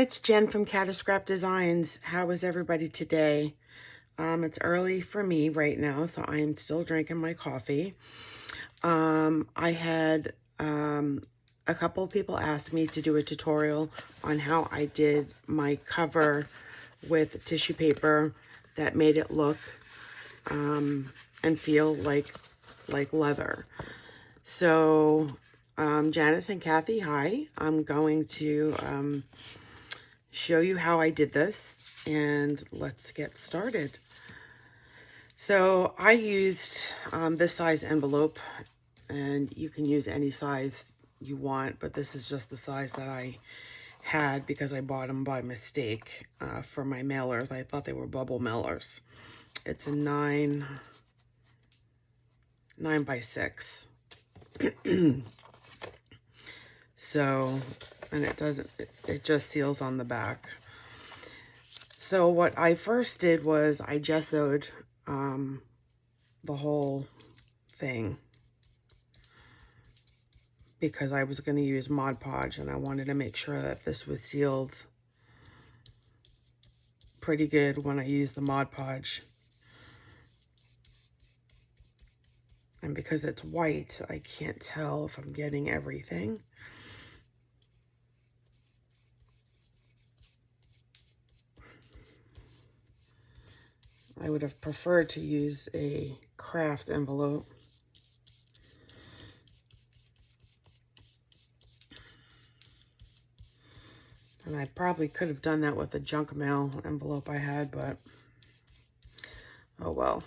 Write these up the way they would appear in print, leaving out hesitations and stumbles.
it's Jen from Catascrapdesigns. How is everybody today? It's early for me right now, so I am still drinking my coffee. I had a couple of people ask me to do a tutorial on how I did my cover with tissue paper that made it look and feel like leather. So Janice and Kathy, hi. I'm going to show you how I did this, and let's get started. So I used this size envelope, and you can use any size you want, but this is just the size that I had because I bought them by mistake for my mailers. I thought they were bubble mailers. It's a 9 by 6. So, and it just seals on the back. So what I first did was I gessoed the whole thing because I was going to use Mod Podge, and I wanted to make sure that this was sealed pretty good when I used the Mod Podge. And because it's white, I can't tell if I'm getting everything. I would have preferred to use a craft envelope. And I probably could have done that with a junk mail envelope I had, but oh well.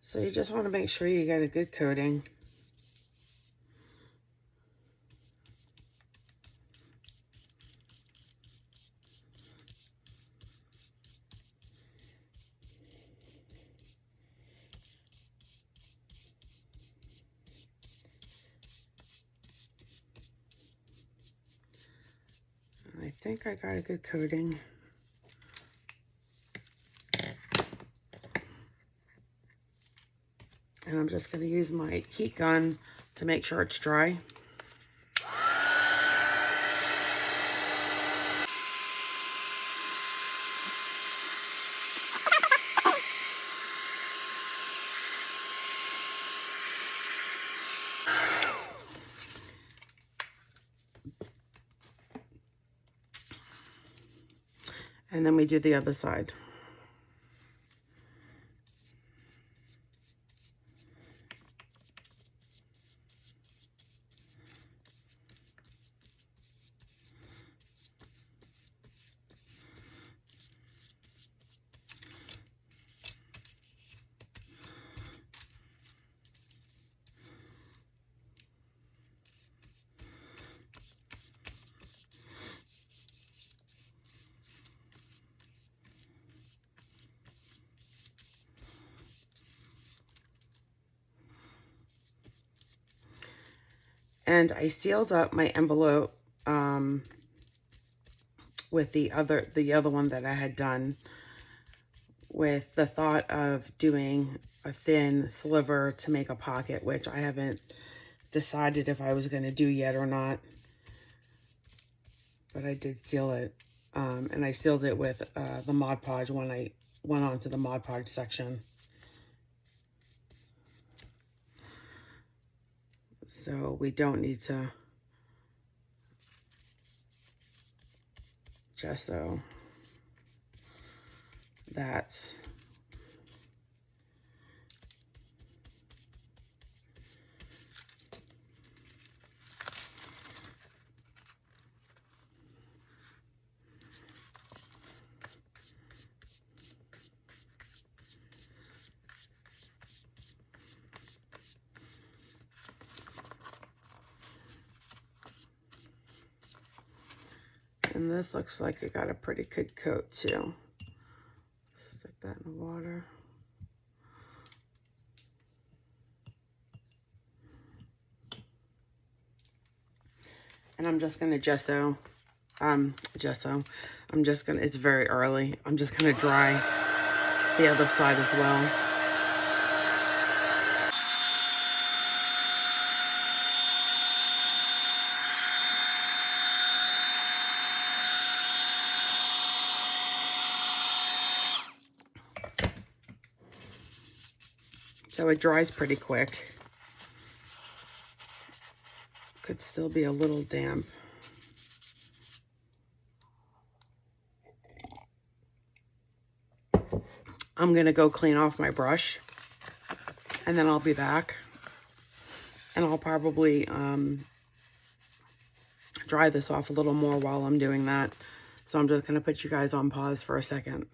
So you just want to make sure you get a good coating. I think I got a good coating. And I'm just going to use my heat gun to make sure it's dry. And then we do the other side. And I sealed up my envelope with the other one that I had done, with the thought of doing a thin sliver to make a pocket, which I haven't decided if I was going to do yet or not. But I did seal it. And I sealed it with the Mod Podge when I went on to the Mod Podge section. So we don't need to gesso that. And this looks like it got a pretty good coat too. Stick that in the water. And I'm just gonna gesso. I'm just gonna, it's very early. I'm just gonna dry the other side as well. So it dries pretty quick. Could still be a little damp. I'm gonna go clean off my brush and then I'll be back. And I'll probably dry this off a little more while I'm doing that. So I'm just gonna put you guys on pause for a second.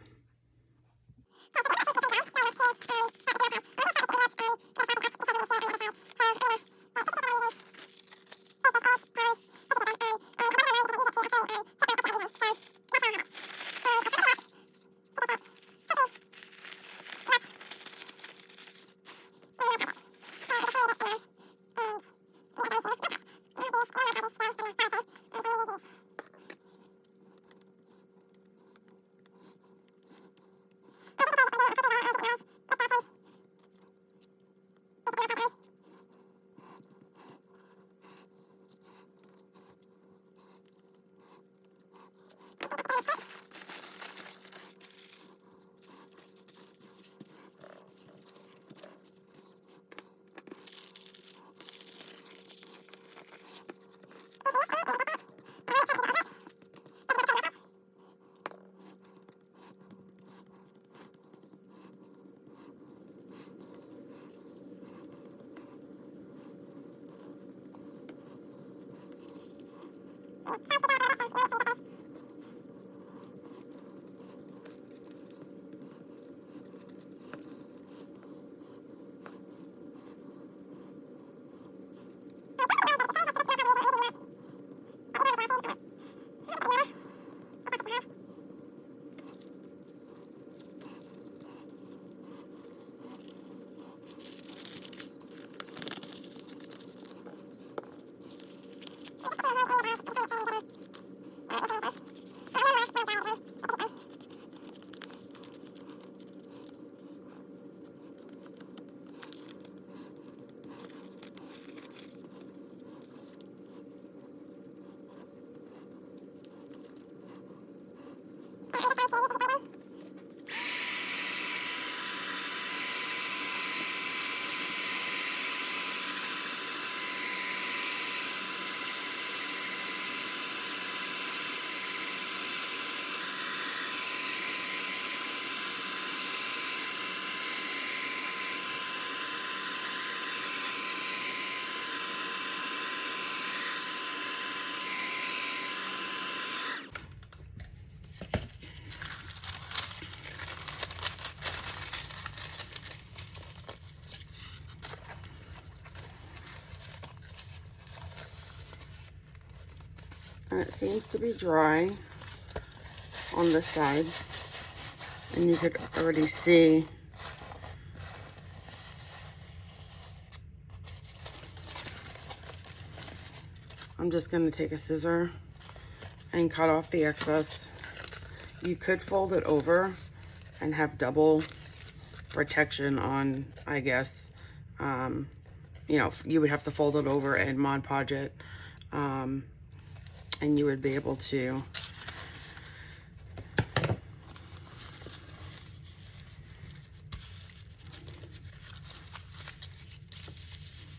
And it seems to be dry on this side. And you could already see I'm just going to take a scissor and cut off the excess. You could fold it over and have double protection on, I guess. You know, you would have to fold it over and Mod Podge it. And you would be able to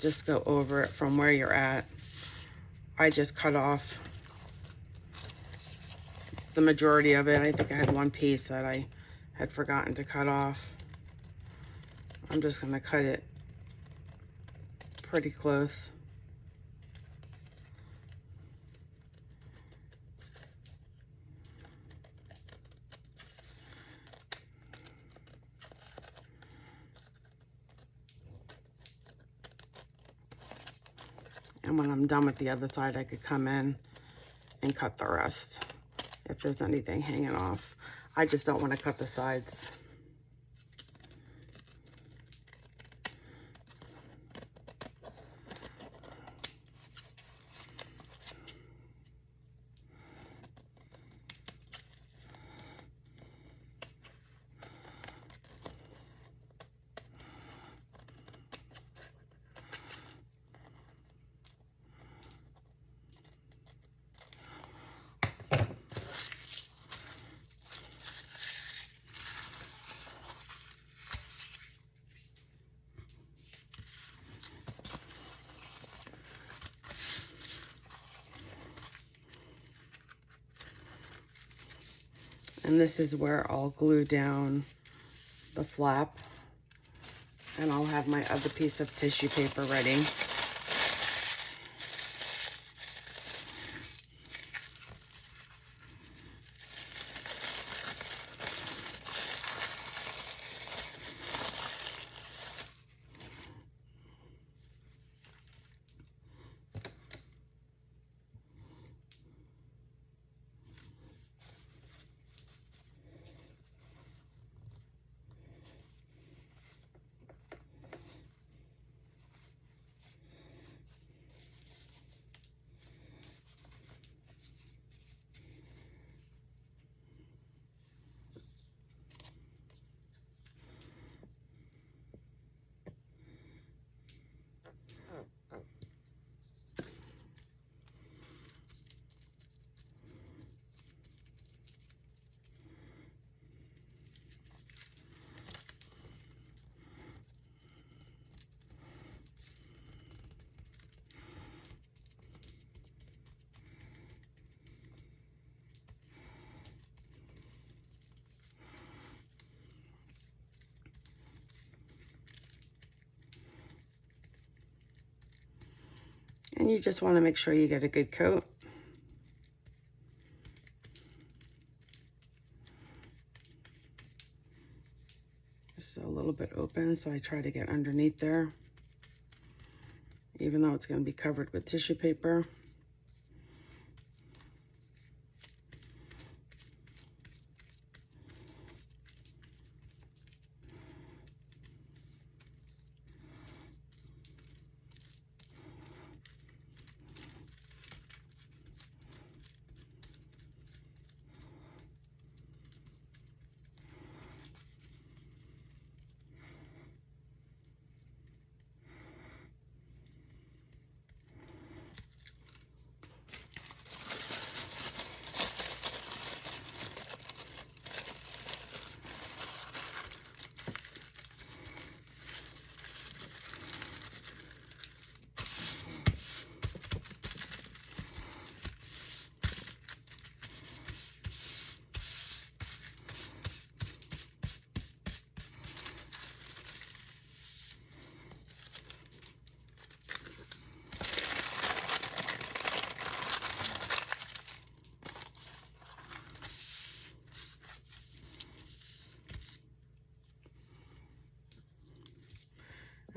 just go over it from where you're at. I just cut off the majority of it. I think I had one piece that I had forgotten to cut off. I'm just going to cut it pretty close. And when I'm done with the other side, I could come in and cut the rest if there's anything hanging off. I just don't want to cut the sides. And this is where I'll glue down the flap. And I'll have my other piece of tissue paper ready. And you just want to make sure you get a good coat. Just a little bit open, so I try to get underneath there, even though it's going to be covered with tissue paper.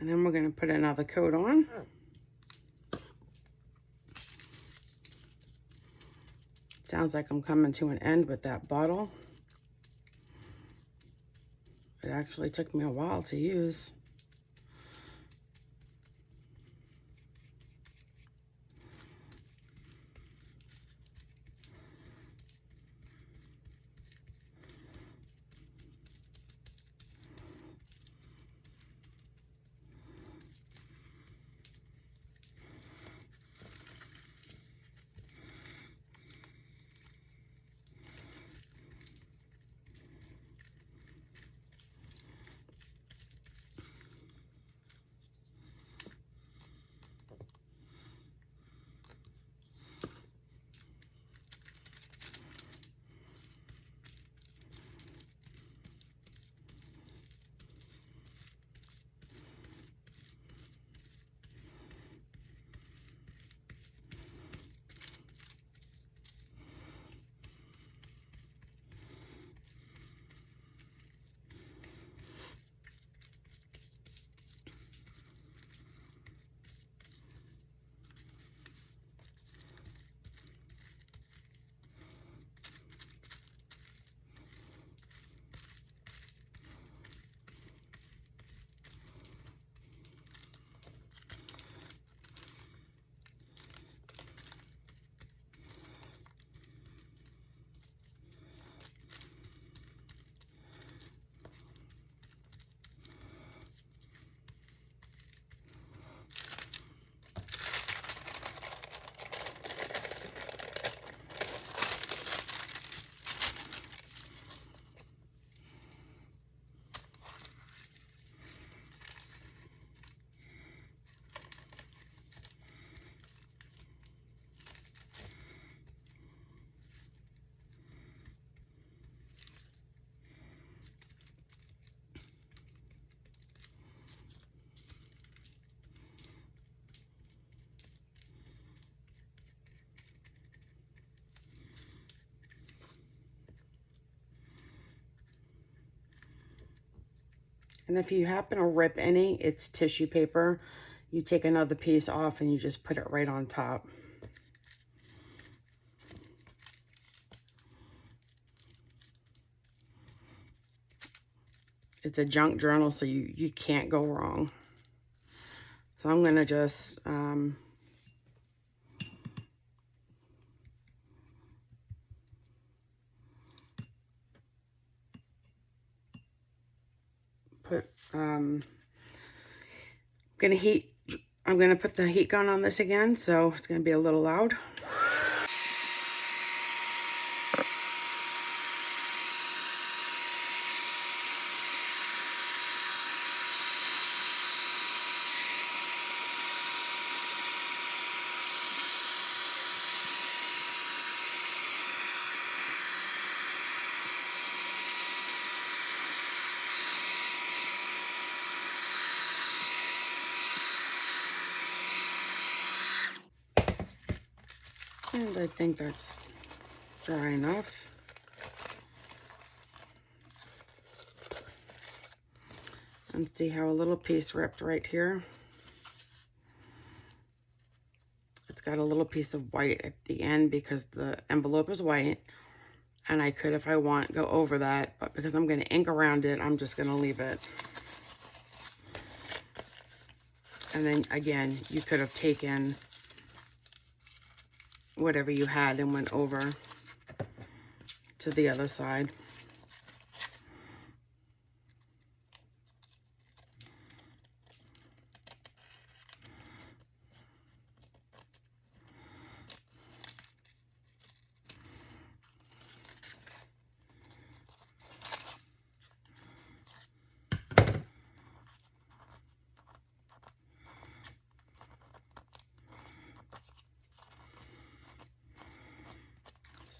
And then we're going to put another coat on. Sounds like I'm coming to an end with that bottle. It actually took me a while to use. And if you happen to rip any, it's tissue paper. You take another piece off and you just put it right on top. It's a junk journal, so you can't go wrong. So I'm going to just I'm going to put the heat gun on this again, so it's going to be a little loud. And I think that's dry enough. And see how a little piece ripped right here? It's got a little piece of white at the end because the envelope is white. And I could, if I want, go over that. But because I'm going to ink around it, I'm just going to leave it. And then, again, you could have taken whatever you had and went over to the other side.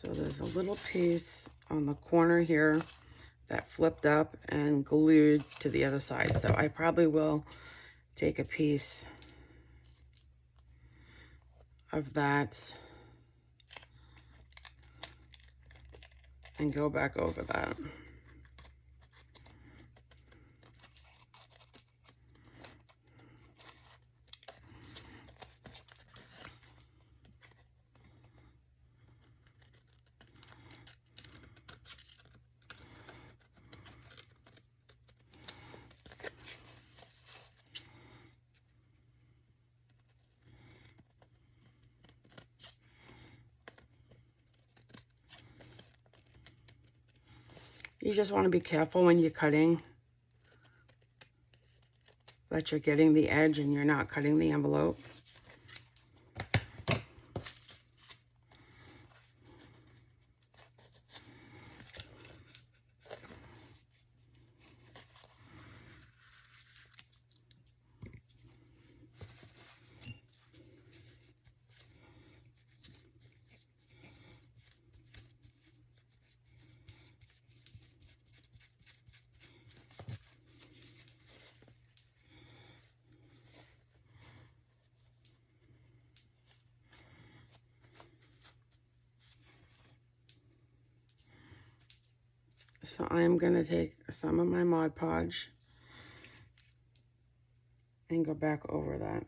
So there's a little piece on the corner here that flipped up and glued to the other side. So I probably will take a piece of that and go back over that. You just want to be careful when you're cutting that you're getting the edge and you're not cutting the envelope. So I'm going to take some of my Mod Podge and go back over that.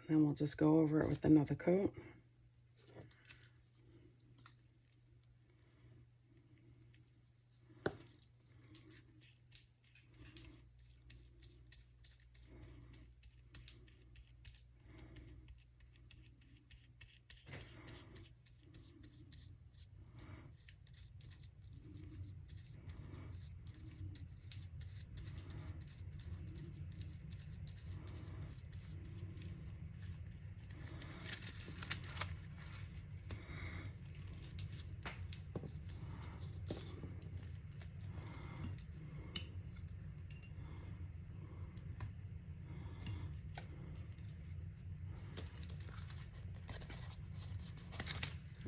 Then we'll just go over it with another coat.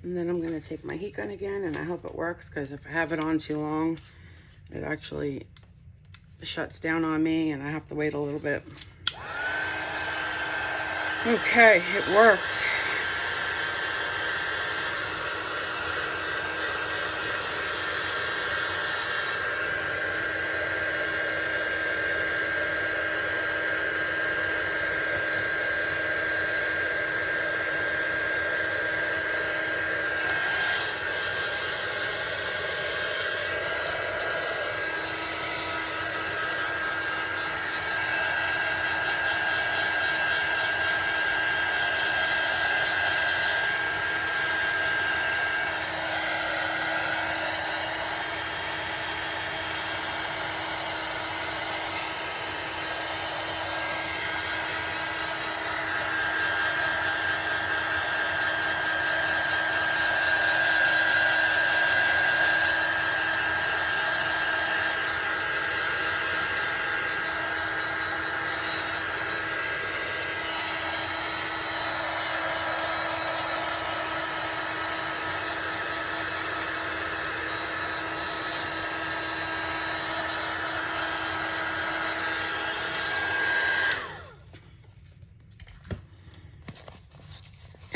And then I'm going to take my heat gun again, and I hope it works, because if I have it on too long, it actually shuts down on me and I have to wait a little bit. Okay, it works.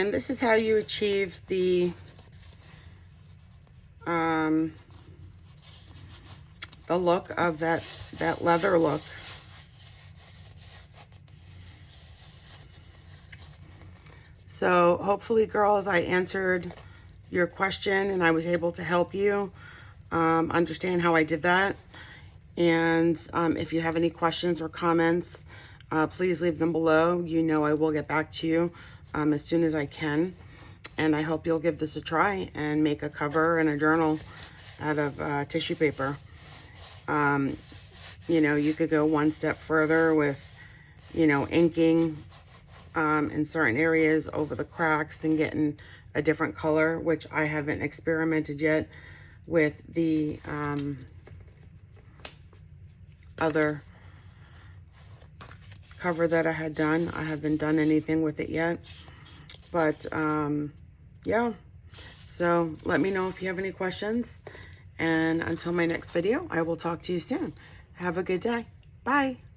And this is how you achieve the look of that leather look. So hopefully, girls, I answered your question and I was able to help you understand how I did that. And if you have any questions or comments, please leave them below. You know I will get back to you as soon as I can. And I hope you'll give this a try and make a cover and a journal out of tissue paper. You know, you could go one step further with, you know, inking in certain areas over the cracks and getting a different color, which I haven't experimented yet with the other cover that I had done. I haven't done anything with it yet, but yeah, so let me know if you have any questions, and until my next video, I will talk to you soon. Have a good day. Bye.